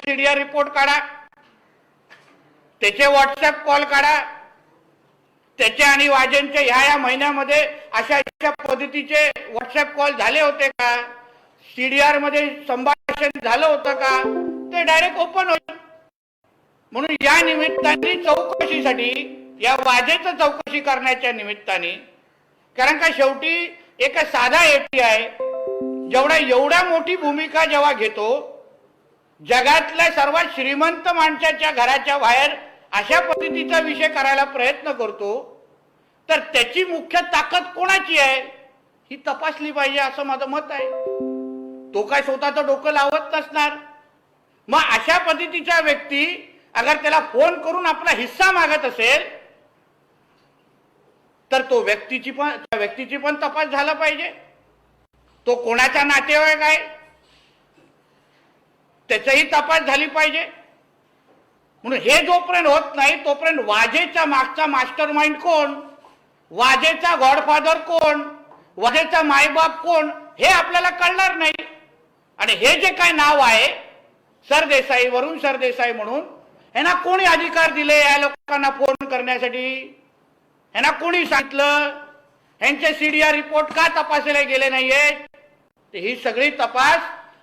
CDR report काढा, त्याचे WhatsApp call काढा, त्याचे आणि वाजेंचे ह्या महिन्यामध्ये अशा पद्धतीचे व्हॉट्सअप कॉल झाले होते का, सीडीआर मध्ये संभाषण झालं होतं का, ते डायरेक्ट ओपन होईल. म्हणून या निमित्ताने चौकशीसाठी, या वाजेचं चौकशी करण्याच्या निमित्ताने, कारण का शेवटी एक साधा एटीआय एवढा मोठी भूमिका जेव्हा घेतो, जगातल्या सर्वात श्रीमंत माणसाच्या घराच्या बाहेर अशा पद्धतीचा विषय करायला प्रयत्न करतो, तर त्याची मुख्य ताकद कोणाची आहे ही तपासली पाहिजे असं माझं मत आहे. तो काय स्वतःचं डोकं लावत नसणार. मग अशा पद्धतीच्या व्यक्ती अगर त्याला फोन करून आपला हिस्सा मागत असेल तर त्या व्यक्तीची पण तपास झाला पाहिजे. तो कोणाचा नातेवाईक आहे त्याचाही तपास झाली पाहिजे. म्हणून हे जोपर्यंत होत नाही तोपर्यंत वाजेचा मागचा मास्टर माइंड कोण, वाजेचा गॉडफादर कोण, वाजेचा मायबाप कोण हे आपल्याला कळणार नाही. आणि हे जे काय नाव आहे सरदेसाई, वरुण सरदेसाई म्हणून, ह्यांना कोणी अधिकार दिले या लोकांना फोन करण्यासाठी? ह्यांना कोणी सांगितलं? ह्यांचे सीडीआर रिपोर्ट का तपासले गेले नाहीये? ही सगळी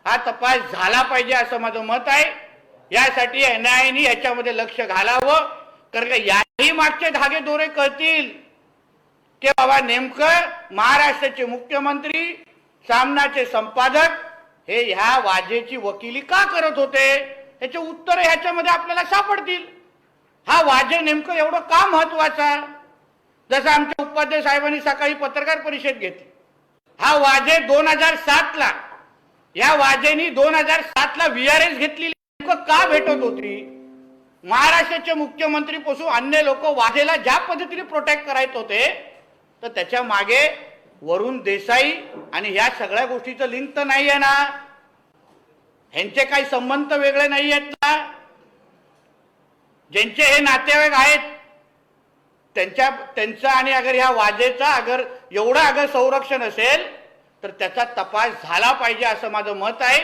हा तपास झाला पाहिजे असं माझं मत आहे. यासाठी एनआयएने याच्यामध्ये लक्ष घालावं, कारण का याही मागचे धागे दोरे कळतील की बाबा नेमकं महाराष्ट्राचे मुख्यमंत्री, सामनाचे संपादक हे ह्या वाजेची वकिली का करत होते, याचे उत्तर ह्याच्यामध्ये आपल्याला सापडतील. हा वाजे नेमकं एवढं का महत्वाचा? जसं आमच्या उपाध्याय साहेबांनी सकाळी पत्रकार परिषद घेतली. हा वाजे 2007 ला, या वाजेनी 2007 ला VRS घेतलेली का भेटत होती? महाराष्ट्राचे मुख्यमंत्री पासून अन्य लोक वाजेला ज्या पद्धतीने प्रोटेक्ट करायचे होते, तर त्याच्या मागे वरुण देसाई आणि ह्या सगळ्या गोष्टीचं लिंक तर नाही आहे ना? ह्यांचे काही संबंध वेगळे नाही आहेत ना? ज्यांचे हे नातेवाईक आहेत त्यांचा आणि अगर ह्या वाजेचा अगर संरक्षण असेल तर त्याचा तपास झाला पाहिजे असं माझं मत आहे.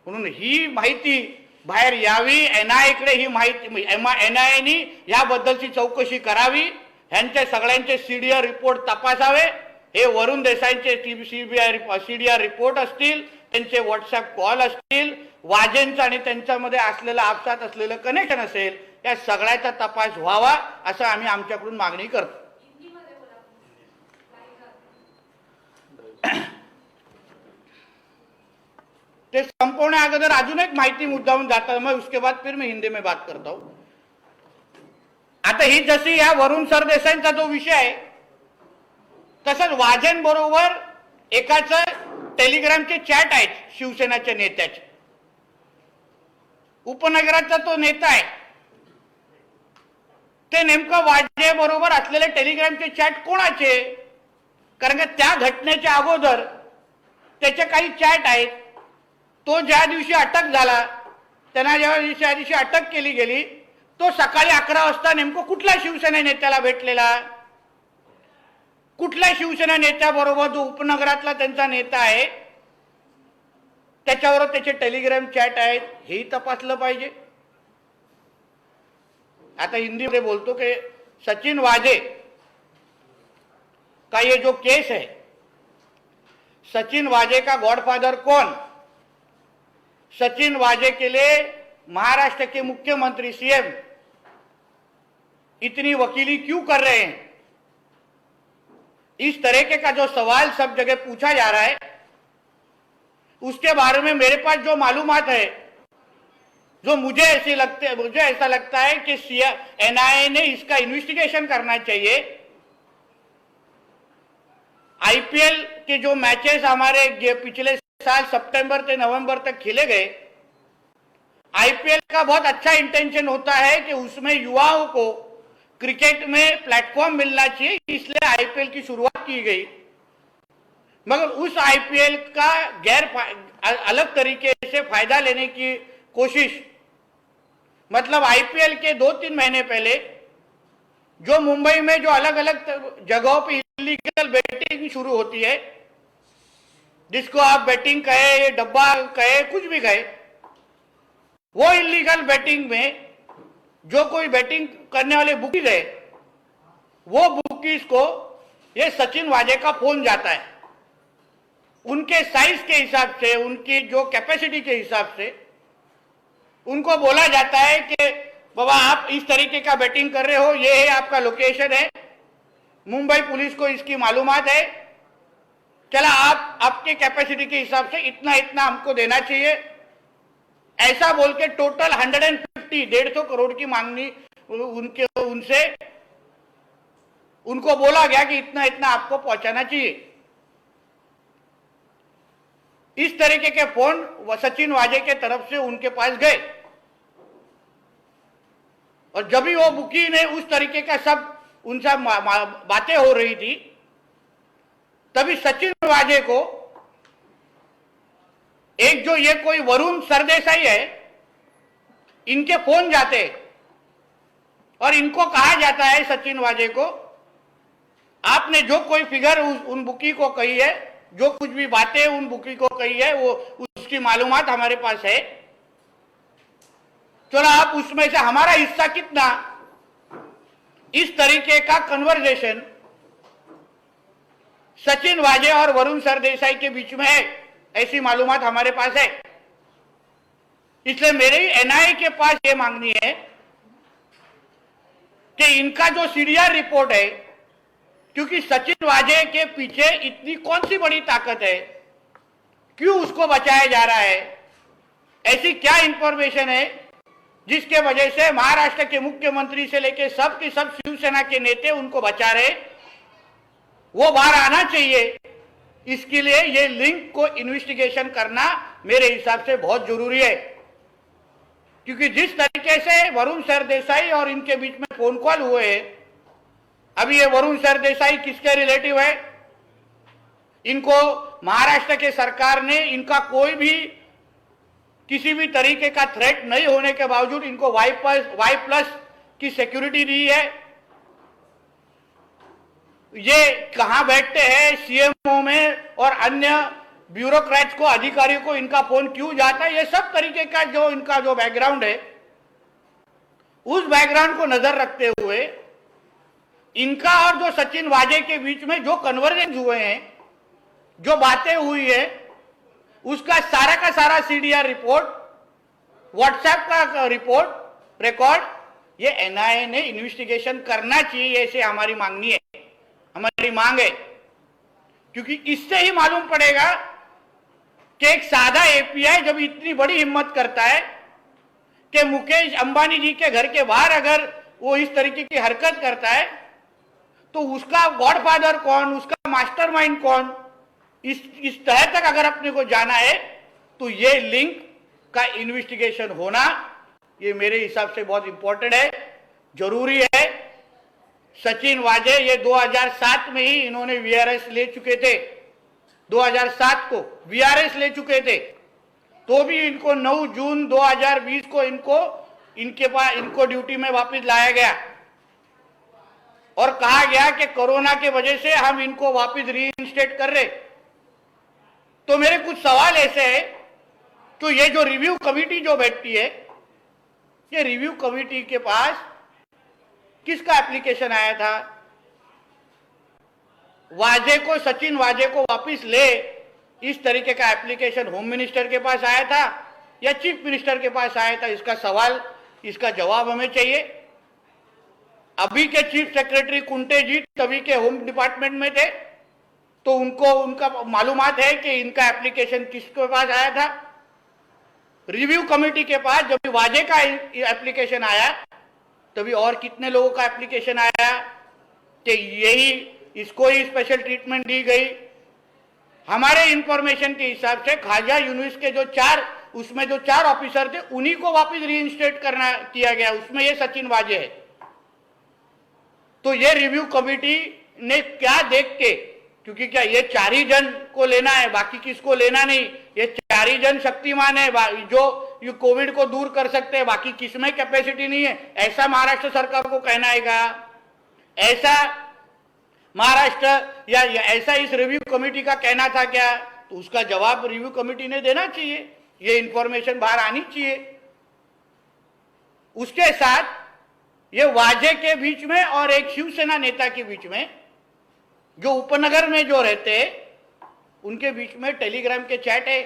म्हणून ही माहिती बाहेर यावी, एनआयएकडे ही माहिती, एनआयएने याबद्दलची चौकशी करावी, ह्यांचे सगळ्यांचे सीडीआर रिपोर्ट तपासावे. हे वरुण देसाईंचे सीडीआर रिपोर्ट असतील, त्यांचे व्हॉट्सअप कॉल असतील, वाजेंचं आणि त्यांच्यामध्ये असलेलं आपसात असलेलं कनेक्शन असेल, या सगळ्याचा तपास व्हावा असं आम्ही आमच्याकडून मागणी करतो. ते संपवण्या अगोदर अजून एक माहिती मुद्दाहून जाता, मैं उसके बाद फिर मैं हिंदी में बात करता हूं. आता ही जशी या वरुण सरदेसाईंचा जो विषय आहे, तसंच वाजेंबरोबर एकाच टेलिग्रामचे चॅट आहेत शिवसेनाच्या नेत्याचे. उपनगराचा तो नेता आहे, ते नेमकं वाजे बरोबर असलेले टेलिग्रामचे चॅट कोणाचे? कारण का त्या घटनेच्या अगोदर त्याचे काही चॅट आहेत. तो ज्या दिवशी अटक झाला, त्यांना ज्या दिवशी अटक केली गेली, तो सकाळी 11 वाजता नेमकं कुठल्या शिवसेना नेत्याला भेटलेला? कुठल्या शिवसेना नेत्याबरोबर जो उपनगरातला त्यांचा नेता आहे त्याच्यावर त्याचे टेलिग्राम चॅट आहेत, हेही तपासलं पाहिजे. आता हिंदी में बोलतो कि सचिन वाजे का ये जो केस है, सचिन वाजे का गॉडफादर कौन? सचिन वाजे के लिए महाराष्ट्र के मुख्यमंत्री सीएम इतनी वकीली क्यों कर रहे हैं? इस तरीके का जो सवाल सब जगह पूछा जा रहा है, उसके बारे में मेरे पास जो मालूमात है, जो मुझे ऐसा लगता है कि एनआईए ने इसका इन्वेस्टिगेशन करना चाहिए. आईपीएल के जो मैचेस हमारे पिछले साल सितंबर से नवंबर तक खेले गए, आईपीएल का बहुत अच्छा इंटेंशन होता है कि उसमें युवाओं को क्रिकेट में प्लेटफॉर्म मिलना चाहिए, इसलिए आईपीएल की शुरुआत की गई. मगर उस आईपीएल का अलग तरीके से फायदा लेने की कोशिश, मतलब आईपीएल के 2-3 महीने पहले जो मुंबई में जो अलग अलग जगहों पे इलीगल बेटिंग शुरू होती है, जिसको आप बेटिंग कहे, डब्बा कहे, कुछ भी कहे, वो इलीगल बेटिंग में जो कोई बेटिंग करने वाले बुकीज है, वो बुकीज को ये सचिन वाजे का फोन जाता है। उनके साइज के हिसाब से, उनकी जो कैपेसिटी के हिसाब से उनको बोला जाता है कि बाबा आप इस तरीके का बेटिंग कर रहे हो, ये है आपका लोकेशन है, मुंबई पुलिस को इसकी मालूमात है, चला आप आपके कैपेसिटी के हिसाब से इतना इतना हमको देना चाहिए, ऐसा बोल के टोटल 150 करोड़ की मांगनी उनके उनसे उनको बोला गया कि इतना इतना आपको पहुंचाना चाहिए। इस तरीके के फोन सचिन वाजे के तरफ से उनके पास गए और जब भी वो बुकी ने उस तरीके का सब उनसे बातें हो रही थी, तभी सचिन वाजे को एक जो ये कोई वरुण सरदेसाई है, इनके फोन जाते और इनको कहा जाता है सचिन वाजे को, आपने जो कोई फिगर उन बुकी को कही है, जो कुछ भी बातें उन बुकी को कही है, वो उसकी मालूमात हमारे पास है, चलो आप उसमें से हमारा हिस्सा कितना, इस तरीके का कन्वर्सेशन सचिन वाजे और वरुण सरदेसाई के बीच में है, ऐसी मालूमात हमारे पास है। इसलिए मेरी एनआईए के पास ये मांगनी है कि इनका जो सीडीआर रिपोर्ट है, क्योंकि सचिन वाजे के पीछे इतनी कौन सी बड़ी ताकत है, क्यों उसको बचाया जा रहा है, ऐसी क्या इंफॉर्मेशन है जिसके वजह से महाराष्ट्र के मुख्यमंत्री से लेकर सब के सब शिवसेना के नेता उनको बचा रहे, वो बाहर आना चाहिए। इसके लिए ये लिंक को इन्वेस्टिगेशन करना मेरे हिसाब से बहुत जरूरी है, क्योंकि जिस तरीके से वरुण सरदेसाई और इनके बीच में फोन कॉल हुए हैं, अभी ये वरुण सरदेसाई किसके रिलेटिव है, इनको महाराष्ट्र के सरकार ने इनका कोई भी किसी भी तरीके का थ्रेट नहीं होने के बावजूद इनको Y+ की सिक्योरिटी दी है। ये कहां बैठते हैं सीएमओ में और अन्य ब्यूरोक्रेट्स को, अधिकारियों को इनका फोन क्यों जाता है, ये सब तरीके का जो इनका जो बैकग्राउंड है, उस बैकग्राउंड को नजर रखते हुए इनका और जो सचिन वाजे के बीच में जो कन्वर्सेशन हुए हैं, जो बातें हुई है, उसका सारा का सारा सीडीआर रिपोर्ट, व्हाट्सएप का रिपोर्ट रिकॉर्ड, ये एनआईए ने इन्वेस्टिगेशन करना चाहिए, ऐसे हमारी मांगनी है, हमारी मांग है। क्योंकि इससे ही मालूम पड़ेगा कि एक सादा एपीआई जब इतनी बड़ी हिम्मत करता है कि मुकेश अंबानी जी के घर के बाहर अगर वो इस तरीके की हरकत करता है, तो उसका गॉडफादर कौन, उसका मास्टरमाइंड कौन, इस तह तक अगर अपने को जाना है, तो ये लिंक का इन्वेस्टिगेशन होना ये मेरे हिसाब से बहुत इंपॉर्टेंट है, जरूरी है। सचिन वाजे ये 2007 में ही इन्होंने वीआरएस ले चुके थे, 2007 को वीआरएस ले चुके थे, तो भी इनको 9 जून 2020 को इनको ड्यूटी में वापस लाया गया और कहा गया कि कोरोना के वजह से हम इनको वापस रीइंस्टेट कर रहे। तो मेरे कुछ सवाल ऐसे हैं, तो ये जो रिव्यू कमेटी जो बैठती है, ये रिव्यू कमेटी के पास किसका एप्लीकेशन आया था, वाजे को, सचिन वाजे को वापस ले, इस तरीके का एप्लीकेशन होम मिनिस्टर के पास आया था या चीफ मिनिस्टर के पास आया था, इसका सवाल, इसका जवाब हमें चाहिए। अभी के चीफ सेक्रेटरी कुंटे जी तभी के होम डिपार्टमेंट में थे, तो उनका मालूमात है कि इनका एप्लीकेशन किसके पास आया था। रिव्यू कमेटी के पास जब वाजे का एप्लीकेशन आया, तभी और कितने लोगों का एप्लीकेशन आया कि यही इसको ही स्पेशल ट्रीटमेंट दी गई। हमारे इंफॉर्मेशन के हिसाब से खाजा यूनिस के जो चार ऑफिसर थे, उन्हीं को वापस रीइंस्टेट किया गया, उसमें ये सचिन वाजे है। तो ये रिव्यू कमेटी ने क्या देख के, क्योंकि क्या ये 4 ही जन को लेना है, बाकी किसको लेना नहीं, ये 4 ही जन शक्तिमान है जो ये कोविड को दूर कर सकते हैं, बाकी किसमें कैपेसिटी नहीं है, ऐसा महाराष्ट्र सरकार को कहना है क्या, ऐसा महाराष्ट्र या ऐसा इस रिव्यू कमेटी का कहना था क्या, तो उसका जवाब रिव्यू कमेटी ने देना चाहिए, ये इंफॉर्मेशन बाहर आनी चाहिए। उसके साथ ये वाजे के बीच में और एक शिवसेना नेता के बीच में, जो उपनगर में जो रहते हैं उनके बीच में टेलीग्राम के चैट है,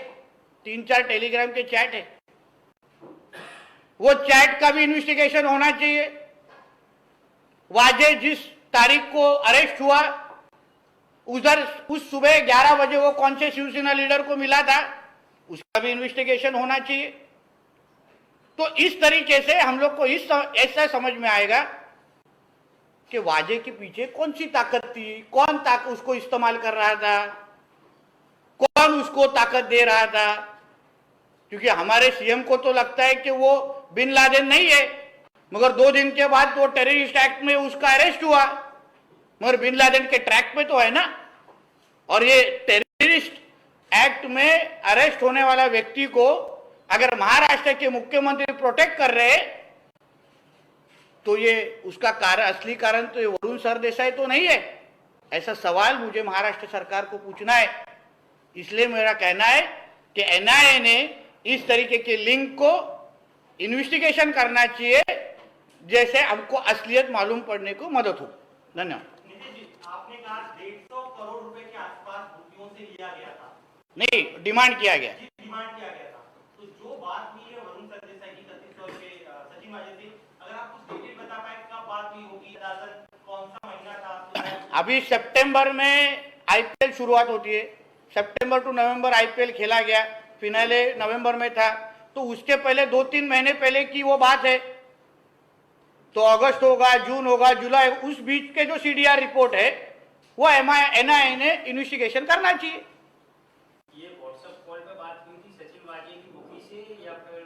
3-4 टेलीग्राम के चैट है। वो चैट का भी इन्वेस्टिगेशन होना चाहिए। वाजे जिस तारीख को अरेस्ट हुआ उस सुबह 11 बजे वो कौन से शिवसेना लीडर को मिला था, उसका भी इन्वेस्टिगेशन होना चाहिए। तो इस तरीके से हम लोग को ऐसा समझ में आएगा कि वाजे के पीछे कौन सी ताकत थी, कौन उसको इस्तेमाल कर रहा था, कौन उसको ताकत दे रहा था। क्योंकि हमारे सीएम को तो लगता है कि वो बिन लादेन नहीं है, मगर 2 दिन के बाद वो टेररिस्ट एक्ट में उसका अरेस्ट हुआ, मगर बिन लादेन के ट्रैक पे तो है ना। और ये टेररिस्ट एक्ट में अरेस्ट होने वाला व्यक्ति को अगर महाराष्ट्र के मुख्यमंत्री प्रोटेक्ट कर रहे तो ये उसका असली कारण तो ये वरुण सरदेसाई तो नहीं है। ऐसा सवाल मुझे महाराष्ट्र सरकार को पूछना है। इसलिए मेरा कहना है कि एनआईए ने इस तरीके के लिंक को इन्वेस्टिगेशन करना चाहिए, जैसे हमको असलियत मालूम पड़ने को मदद हो। धन्यवाद। नितिन जी, आपने कहा 150 करोड़ रुपए के आसपास भूखियों से लिया गया था। नहीं, डिमांड किया गया। डिमांड किया गया था। तो जो बात हुई है वरुण सरदेसाई की 31 रुपए सचिन वाजे से, अगर आप कुछ डिटेल बता पाए कब बात हुई होगी, कौन सा महीना था? अभी सितंबर में आईपीएल शुरुआत होती है, सितंबर टू नवंबर आईपीएल खेला गया, फिनाले नवंबर में था, तो उसके पहले 2-3 महीने पहले की वो बात है। तो अगस्त होगा, जून होगा, जुलाई, उस बीच के जो सीडीआर रिपोर्ट है वो एनआईए ने इन्वेस्टिगेशन करना चाहिए। ये व्हाट्सएप कॉल पे बात हुई थी सचिन वाजे की बुकी से या फिर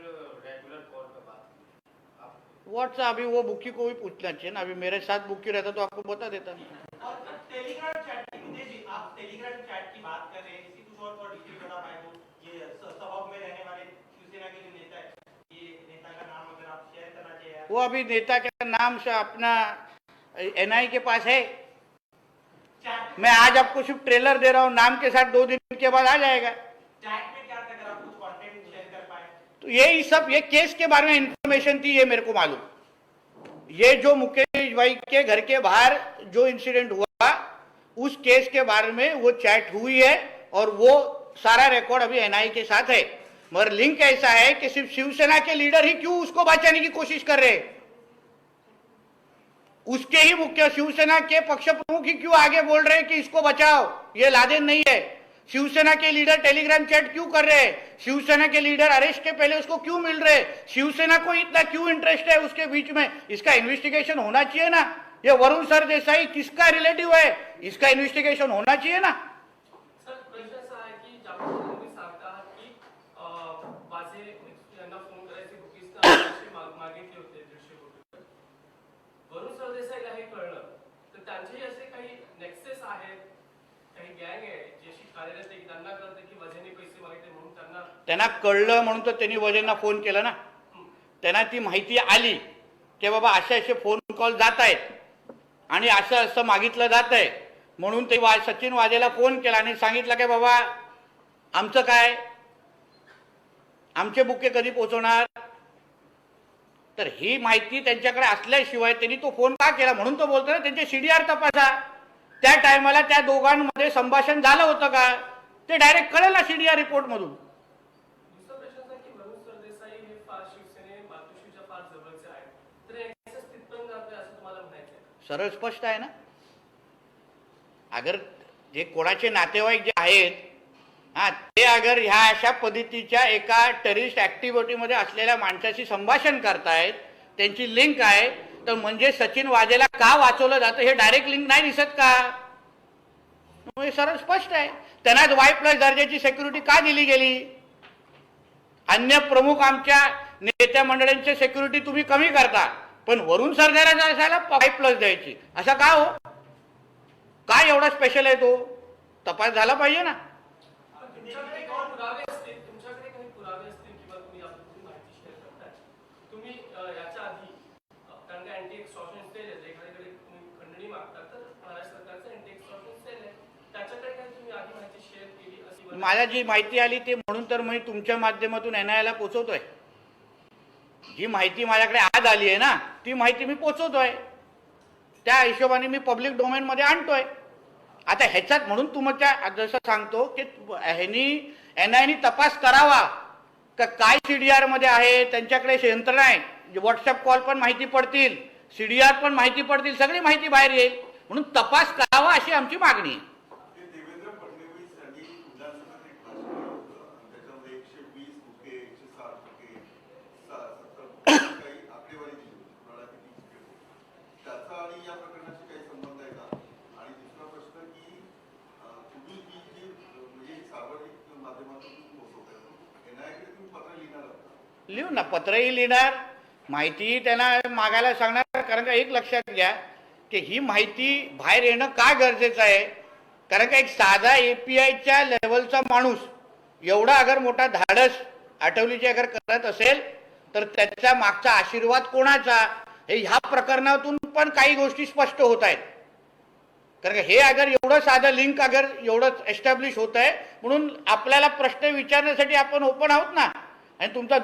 रेगुलर कॉल पे बात हुई? व्हाट्सएप अभी वो बुकी को भी पूछना चाहिए ना। अभी मेरे साथ बुकी रहता तो आपको बता देता नहीं। और टेलीग्राम चैट जी, आप टेलीग्राम चैट की बात कर रहे हैं, इसी कुछ और डिटेल बता पाए तो? ये सभा में रहने वाले शिवसेना के जो नेता है, ये नेता का नाम अगर आप शेयर करना चाहिए। वो अभी नेता के नाम से अपना एनआईए के पास है। मैं आज आपको सिर्फ ट्रेलर दे रहा हूँ, नाम के साथ 2 दिन के बाद आ जाएगा। चैट में क्या था, अगर आप कुछ कंटेंट शेयर कर पाए तो यही सब, ये केस के बारे में इंफॉर्मेशन थी, ये मेरे को मालूम। ये जो मुकेश भाई के घर के बाहर जो इंसिडेंट हुआ उस केस के बारे में वो चैट हुई है और वो सारा रिकॉर्ड अभी एनआईए के साथ है। मगर लिंक ऐसा है कि सिर्फ शिवसेना के लीडर ही क्यों उसको बचाने की कोशिश कर रहे, उसके ही मुख्य शिवसेना के पक्ष प्रमुख ही क्यों आगे बोल रहे हैं कि इसको बचाओ, ये लादेन नहीं है। शिवसेना के लीडर टेलीग्राम चैट क्यों कर रहे हैं, शिवसेना के लीडर अरेस्ट के पहले उसको क्यों मिल रहे, शिवसेना को इतना क्यों इंटरेस्ट है उसके बीच में, इसका इन्वेस्टिगेशन होना चाहिए ना। ये वरुण सरदेसाई किसका रिलेटिव है, इसका इन्वेस्टिगेशन होना चाहिए ना। सर, प्रश्न असा आहे की ज्याप्रमाणे तुम्ही सांगता आहात की वाजे यांना फोन करायचे बुकीसना मागितले होते 150 कोटी। वरुण सरदेसाईला हे कळलं तर त्यांचेही असे काही नेक्सेस आहेत, काही गँग आहे जी अशी कार्यरत आहे की त्यांना कळतं की वजेने पैसे मागितले म्हणून त्यांना कळलं म्हणून तर त्यांनी वजेंना फोन केला ना। त्यांना ती माहिती आली की बाबा असे फोन कॉल जात आहेत आणि असं मागितलं जात आहे, म्हणून ते सचिन वाजेला फोन केला आणि सांगितलं की बाबा आमचं काय, आमचे बुके कधी पोहोचवणार। तर ही माहिती त्यांच्याकडे असल्याशिवाय त्यांनी तो फोन का केला, म्हणून तो बोलतो ना त्यांचे सीडीआर तपासा, त्या टायमाला त्या दोघांमध्ये संभाषण झालं होतं का ते डायरेक्ट कळेल ना सीडीआर रिपोर्ट मधून। दुसरा प्रश्न असा की वरुण सरदेसाई हे फार शिवसेने मातोश्रीच्या फार जवळचे आहेत, तर एक्सेस तिथपर्यंत जातोय असं तुम्हाला म्हणायचं आहे? सरळ स्पष्ट आहे ना। अगर जे कोणाचे नातेवाईक जे आहेत ते अगर ह्या अशा पद्धतीच्या एका टेररिस्ट ऍक्टिव्हिटीमध्ये असलेल्या माणसाशी संभाषण करतायत, त्यांची लिंक आहे, तर म्हणजे सचिन वाजेला का वाचवलं जातं हे डायरेक्ट लिंक नाही दिसत का? हे सरळ स्पष्ट आहे। त्यांना Y+ दर्जाची सिक्युरिटी का दिली गेली? अन्य प्रमुख आमच्या नेत्या मंडळींची सिक्युरिटी तुम्ही कमी करता, पण वरुण सरदेसाईला Y+ द्यायची, असं का हो? काय एवढा स्पेशल आहे तो? तपास झाला पाहिजे ना। तुमच्याकडे काही पुरावे असतील किंवा तुम्ही आपली माहिती शेअर करताय, तुम्ही याच्या आधी कारण का अँटी एक्सटॉर्शन सेल आहे, एखाद्याकडे तुम्ही खंडणी मागता तर महाराष्ट्र सरकारचं अँटी एक्सटॉर्शन सेल आहे, त्याच्याकडे काही तुम्ही आधी माहिती शेअर केली अशी? मला जी माहिती आली ते म्हणून तर मी तुमच्या माध्यमातून एनआयएला पोहोचवतोय। ही माहिती माझ्याकडे आज आली आहे ना, ती माहिती मी पोचवतोय, त्या हिशोबाने मी पब्लिक डोमेनमध्ये आणतोय. आता ह्याच्यात म्हणून तुमच्या जसं सांगतो की ह्यांनी NIA तपास करावा का काय CDR मध्ये आहे, त्यांच्याकडे यंत्रणा आहे, व्हॉट्सअप कॉल पण माहिती पडतील, CDR पण माहिती पडतील, सगळी माहिती बाहेर येईल, म्हणून तपास करावा अशी आमची मागणी आहे. देवेंद्र फडणवीस यांनी विधानसभेत एक भाषण केलं होतं आणि त्याच्यामध्ये 120 बुके 160 बुके 70 बुके काही आकडेवारी दिली होती, कुणाला किती बुके होते त्याचा आणि या प्रकरणाशी काही संबंध आहे का? आणि दुसरा प्रश्न की तुम्ही ही जी म्हणजे सार्वजनिक माध्यमातून पोहोचवताय, NIA कडे तुम्ही पत्र लिहिणार आहात का? लिहू ना, पत्रही लिहिणार, माहिती त्यांना मागायला सांगणार. कारण का एक लक्षात घ्या की ही माहिती बाहेर येणं का गरजेचं आहे, कारण का एक साधा APIच्या लेवलचा माणूस एवढा अगर मोठा धाडस आठवलीचे अगर करत असेल तर त्याच्या मागचा आशीर्वाद कोणाचा, हे ह्या प्रकरणातून पण काही गोष्टी स्पष्ट होत आहेत. कारण का हे अगर एवढं साधं लिंक अगर एवढं एस्टॅब्लिश होत आहे, म्हणून आपल्याला प्रश्न विचारण्यासाठी आपण ओपन आहोत ना. आणि तुमचा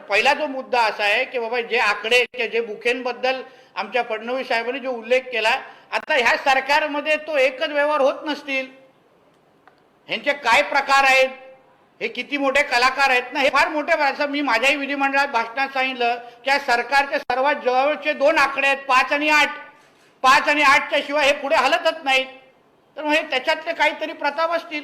पहिला जो मुद्दा असा आहे की बाबा जे आकडे जे बुकेंबद्दल आमच्या फडणवीस साहेबांनी जो उल्लेख केला, आता ह्या सरकारमध्ये तो एकच व्यवहार होत नसतील, ह्यांचे काय प्रकार आहेत, हे किती मोठे कलाकार आहेत ना, हे फार मोठे. असं मी माझ्याही विधिमंडळात भाषणात सांगितलं की या सरकारचे सर्वात जवळचे 2 आकडे आहेत, 5 आणि 8. 5 आणि 8च्या शिवाय हे पुढे हलतच नाहीत. तर मग हे त्याच्यातले काहीतरी प्रताप असतील.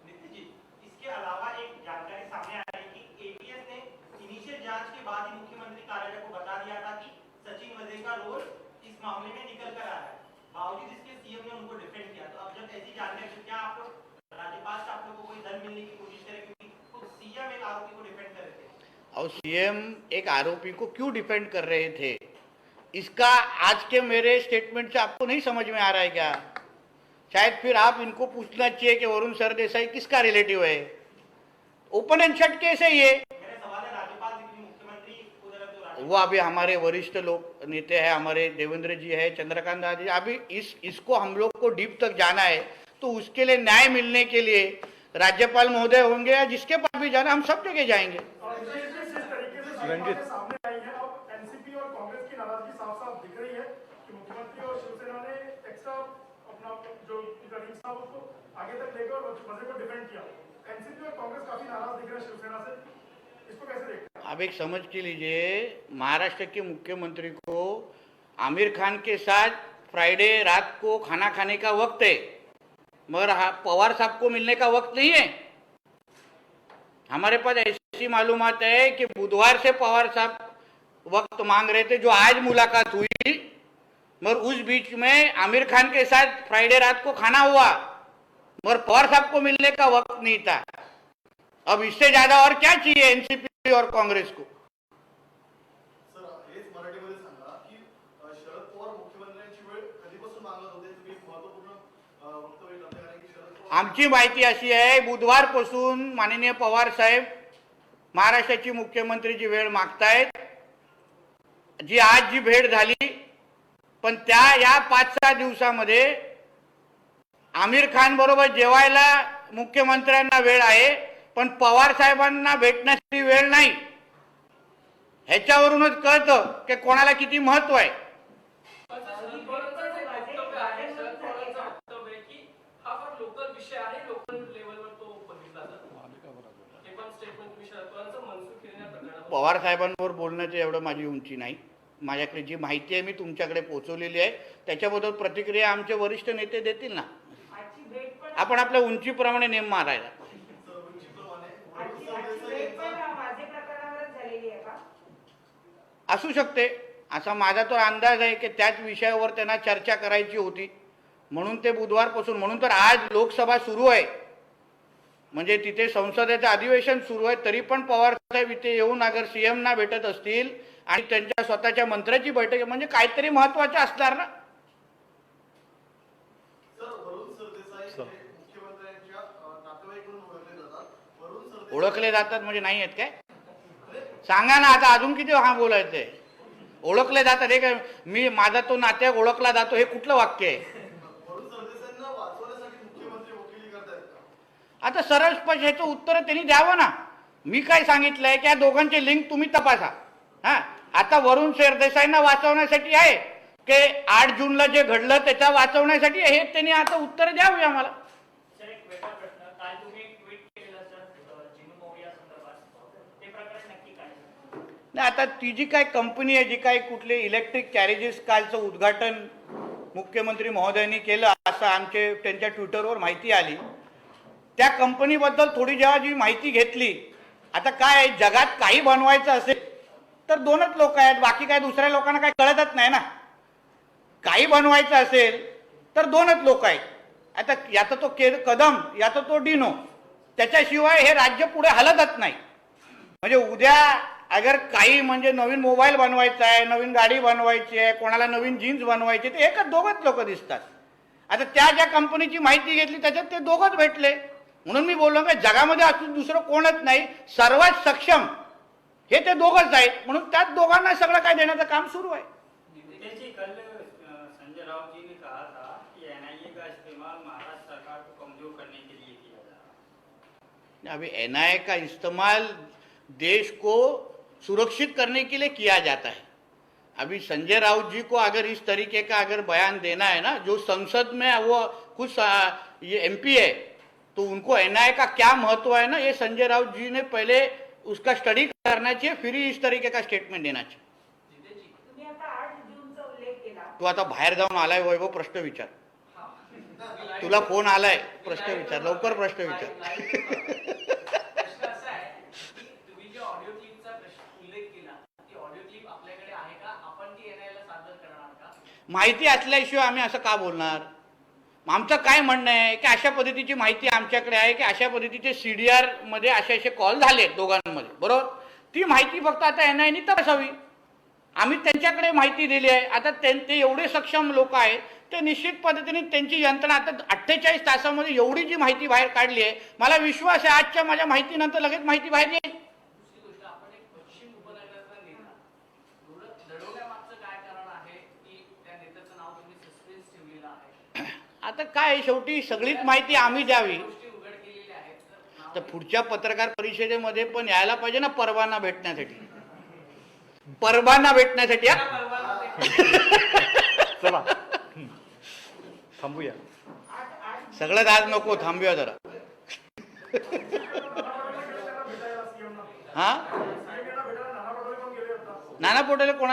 नितिन जी, इसके अलावा एक जानकारी सामने आ रही कि ATS ने इनिशियल जांच के बाद ही मुख्यमंत्री कार्यालय को बता दिया था कि सचिन वजे का रोल इस मामले में निकल कर आया है, बावजूद इसके CM ने उनको डिफेंड किया. तो अब जब ऐसी जानकारी है, क्या आप लोग राज्यपाल से आप लोग को कोई दल मिलने की कोशिश करें, क्योंकि खुद CM एक आरोपी को डिफेंड कर रहे थे. और CM एक आरोपी को क्यों डिफेंड कर रहे थे, इसका आज के मेरे स्टेटमेंट से आपको नहीं समझ में आ रहा है क्या? शायद फिर आप इनको पूछना चाहिए कि वरुण सरदेसाई किसका रिलेटिव है. ओपन एंड शट केस है ये. मेरा सवाल है, राज्यपाल जी की मुख्यमंत्री उधर तो वो अभी हमारे वरिष्ठ लोग नेते हैं, हमारे देवेंद्र जी है, चंद्रकांत दादी, अभी इसको हम लोग को डीप तक जाना है. तो उसके लिए न्याय मिलने के लिए राज्यपाल महोदय होंगे या जिसके पास भी जाना, हम सब जगह जाएंगे. सामने आई है, अब एनसीपी और कांग्रेस की नाराजगी साफ साफ दिख रही है कि मुख्यमंत्री और शिवसेना ने एक्स्ट्रा अपना जो साहब उसको आगे तक लेकर वजह को डिफेंड किया. एनसीपी और कांग्रेस काफी नाराज दिख रहे हैं शिवसेना से, इसको कैसे देखते हैं? आप एक समझ के लीजिए, महाराष्ट्र के मुख्यमंत्री को आमिर खान के साथ फ्राइडे रात को खाना खाने का वक्त है, मगर पवार साहब को मिलने का वक्त नहीं है. हमारे पास ऐसी मालूमात है कि बुधवार से पवार साहब वक्त मांग रहे थे, जो आज मुलाकात हुई, मगर उस बीच में आमिर खान के साथ फ्राइडे रात को खाना हुआ, मगर पवार साहब को मिलने का वक्त नहीं था. अब इससे ज्यादा और क्या चाहिए एनसीपी और कांग्रेस को? सर हेच मराठीमध्ये सांगा की शरद पवार मुख्यमंत्र्यांची वेळ कधीपासून मागत होते, तुम्ही एक महत्त्वपूर्ण वक्तव्य करताय, कारण की शरद पवार आमची माहिती अशी आहे, बुधवारपासून माननीय पवार साहेब महाराष्ट्राची मुख्यमंत्रीची वेळ मागतायत. जी आज जी भेट झाली, पण त्या या 5-6 दिवसामध्ये आमिर खान बरोबर जेवायला मुख्यमंत्र्यांना वेळ आहे, पण पवार साहेबांना भेटण्याची वेळ नाही. ह्याच्यावरूनच कळतं की कोणाला किती महत्व आहे. शरद पवारांचं एक वक्तव्य आहे, शरद पवारांचं वक्तव्य आहे की हा फार लोकल विषय आहे, लोकल लेवलवर तो बघितला जातो. हे पण स्टेटमेंट तुम्ही शरद पवारांचं मनसुख केलेल्या प्रकरणात पवार साहेबांवर बोलण्याचं एवढं माझी उंची नाही. माझ्याकडे जी माहिती आहे मी तुमच्याकडे पोहोचवलेली आहे, त्याच्याबद्दल प्रतिक्रिया आमचे वरिष्ठ नेते देतील ना. आपण आपल्या उंचीप्रमाणे नेम मारायला. असू शकते, असा माझा तो अंदाज आहे की त्याच विषयावर त्यांना चर्चा करायची होती, म्हणून ते बुधवारपासून. म्हणून तर आज लोकसभा सुरू आहे, म्हणजे तिथे संसदेचं अधिवेशन सुरू आहे, तरी पण पवार साहेब इथे येऊन अगर CM ना भेटत असतील आणि त्यांच्या स्वतःच्या मंत्र्याची बैठक, म्हणजे काहीतरी महत्वाचं असणार ना. सर वरुण सरदेसाई हे मुख्यमंत्र्यांच्या नातेवाईक म्हणून ओळखले जातात. वरुण सरदेसाई ओळखले जातात म्हणजे नाही आहेत काय? सांगा ना, आता अजून किती हा बोलायचंय. ओळखले जातात हे काय? मी माझा तो नातेवाईक ओळखला जातो, हे कुठलं वाक्य आहे? वरुण सरदेसाईंना वाचवण्यासाठी मुख्यमंत्री वकिली करतायत का? आता सरळ स्पष्ट ह्याचं उत्तर त्यांनी द्यावं ना. मी काय सांगितलंय की या दोघांचे लिंक तुम्ही तपासा. हा, आता वरुण सरदेसाईंना वाचवण्यासाठी आहे की 8 जूनला जे घडलं त्याच्या वाचवण्यासाठी हे त्यांनी आता उत्तर द्यावी आम्हाला. सर एक वेगळा प्रश्न, काल तुम्ही एक ट्विट केलेलं सर जिनू मौर्या संदर्भात, ते प्रकरण नक्की काय? नाही, आता ती जी काय कंपनी आहे, जी काय कुठले इलेक्ट्रिक कॅरेजेस कालचं उद्घाटन मुख्यमंत्री महोदयांनी केलं असं त्यांच्या ट्विटरवर माहिती आली. त्या कंपनीबद्दल थोडी जेव्हा जी माहिती घेतली, आता काय आहे, जगात काही बनवायचं असेल तर 2च लोक आहेत, बाकी काय दुसऱ्या लोकांना काय कळतच नाही ना. काही बनवायचं असेल तर 2च लोक आहेत. आता याचा तो कदम, याचा तो डिनो, त्याच्याशिवाय हे राज्य पुढे हलतच नाही. म्हणजे उद्या अगर काही म्हणजे नवीन मोबाईल बनवायचा आहे, नवीन गाडी बनवायची आहे, कोणाला नवीन जीन्स बनवायची, ते एकच 2च लोक दिसतात. आता त्या ज्या कंपनीची माहिती घेतली त्याच्यात ते 2च भेटले. म्हणून मी बोललो की जगामध्ये असून दुसरं कोणच नाही, सर्वात सक्षम हे ते 2च आहेत. म्हणून त्याच 2घांना सगळं काय देण्याचं काम सुरू आहे. नितिन जी, कल संजय राउत जी ने कहा था कि एनआईए का इस्तेमाल महाराष्ट्र सरकार को कमजोर करने के लिए किया जा रहा है. अभी एनआईए का इस्तेमाल देश को सुरक्षित करने के लिए किया जाता है. अभी संजय राउत जी को अगर इस तरीके का अगर बयान देना है ना, जो संसद में वो कुछ ये एमपी है, तो उनको एनआईए का क्या महत्व है ना, ये संजय राउत जी ने पहले उसका स्टडी करना चाहिए, फिर ही इस तरीके का स्टेटमेंट देना चाहिए. तुम्ही आता 8 जूनचा उल्लेख केला. तू आता बाहेर जाऊन आलाय वैभव, प्रश्न विचार. तुला फोन आलाय, प्रश्न विचार, लवकर प्रश्न विचार. प्रश्न असा आहे की तुम्ही जे ऑडिओ क्लिपचा उल्लेख केला, ती ऑडिओ क्लिप आपल्याकडे आहे का? आपण ती एनआयला सादर करणार का? माहिती असल्याशिवाय आम्ही असं का बोलणार? आमचं काय म्हणणं आहे की अशा पद्धतीची माहिती आमच्याकडे आहे की अशा पद्धतीचे सीडीआर मध्ये असे कॉल झाले दोघांमध्ये, बरोबर. ती माहिती फक्त आता एनआयने तपासावी. आम्ही त्यांच्याकडे माहिती दिली आहे. आता ते एवढे सक्षम लोक आहेत, ते निश्चित पद्धतीने त्यांची यंत्रणा आता 48 तासामध्ये एवढी जी माहिती बाहेर काढली आहे, मला विश्वास आहे आजच्या माझ्या माहितीनंतर लगेच माहिती बाहेर येईल. दुसरी गोष्ट, आपण एक पश्चिम उपनगराचा नेता लढवण्यामागचं काय कारण आहे की त्या नेत्याचं नाव तुम्ही सस्पेन्स ठेवलेलं आहे? आता काय, शेवटी सगळीच माहिती आम्ही द्यावी. गोष्टी उघड केलेल्या आहेत, तर पुढच्या पत्रकार परिषदेमध्ये पण यायला पाहिजे ना, परवाना भेटण्यासाठी. परवाना भेटण्यासाठी. चला थांबूया. सगळं आज नको, थांबूया जरा. हा, नाना पटोले कोण